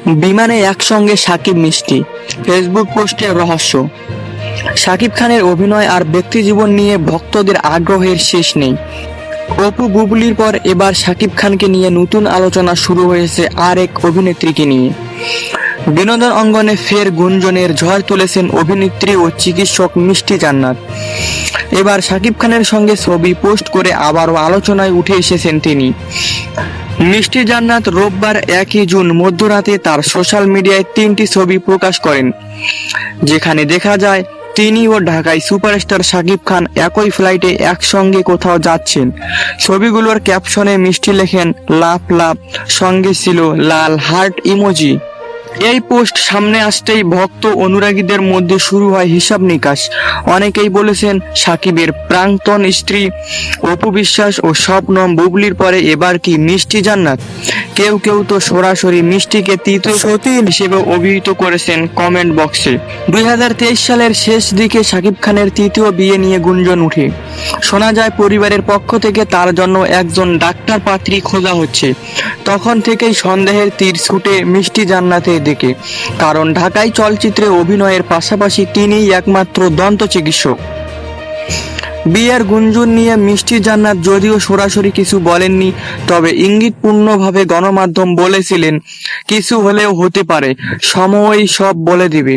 বিমানে একসঙ্গে শাকিব মিষ্টি, ফেসবুক পোস্টের রহস্য। শাকিব খানের অভিনয় আর ব্যক্তিজীবন নিয়ে ভক্তদের আগ্রহের শেষ নেই। অপু বুবলির পর এবার শাকিব খানকে নিয়ে নতুন আলোচনা শুরু হয়েছে আর এক অভিনেত্রীকে নিয়ে। বিনোদন অঙ্গনে ফের গুঞ্জনের ঝড় তুলেছেন অভিনেত্রী ও চিকিৎসক মিষ্টি জান্নাত। এবার শাকিব খানের সঙ্গে ছবি পোস্ট করে আবারও আলোচনায় উঠে এসেছেন তিনি। মিষ্টি জান্নাত রোববার 1 জুন মধ্যরাতে তার সোশ্যাল মিডিয়ায় 3টি ছবি প্রকাশ করেন, যেখানে দেখা যায় তিনি ও ঢাকায় সুপারস্টার শাকিব খান একই ফ্লাইটে একসঙ্গে কোথাও যাচ্ছেন। ছবিগুলোর ক্যাপশনে মিষ্টি লেখেন লাভ লাভ, সঙ্গে ছিল লাল হার্ট ইমোজি। এই পোস্ট সামনে আসতেই ভক্ত অনুরাগীদের মধ্যে শুরু হয় হিসাব নিকাশ। অনেকেই বলেছেন শাকিবের প্রাক্তন স্ত্রী অপু বিশ্বাস ও শবনম বুবলির পরে এবার কি মিষ্টি জান্নাত। কেউ কেউ তো সরাসরি মিষ্টিকে তৃতীয় সতী হিসেবে অভিহিত করেছেন কমেন্ট বক্সে। 2023 সালের শেষ দিকে শাকিব খানের তৃতীয় বিয়ে নিয়ে গুঞ্জন উঠে। শোনা যায় পরিবারের পক্ষ থেকে তার জন্য একজন ডাক্তার পাত্রী খোঁজা হচ্ছে। তখন থেকেই সন্দেহের তীর ছুটে মিষ্টি জান্নাতের দিকে, কারণ ঢাকাই চলচ্চিত্রে অভিনয়ের পাশাপাশি তিনিই একমাত্র দন্ত চিকিৎসক। বিয়ের গুঞ্জন নিয়ে মিষ্টি জান্নাত যদিও সরাসরি কিছু বলেননি, তবে ইঙ্গিতপূর্ণভাবে গণমাধ্যম বলেছিলেন কিছু হলেও হতে পারে, সময়ই সব বলে দিবে।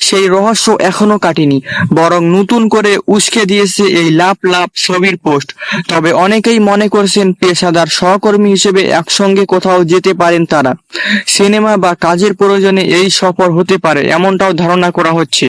সেই রহস্য এখনো কাটেনি, বরং নতুন করে উস্কে দিয়েছে এই লাভ লাভ ছবির পোস্ট। তবে অনেকেই মনে করছেন পেশাদার সহকর্মী হিসেবে একসঙ্গে কোথাও যেতে পারেন তারা। সিনেমা বা কাজের প্রয়োজনে এই সফর হতে পারে, এমনটাও ধারণা করা হচ্ছে।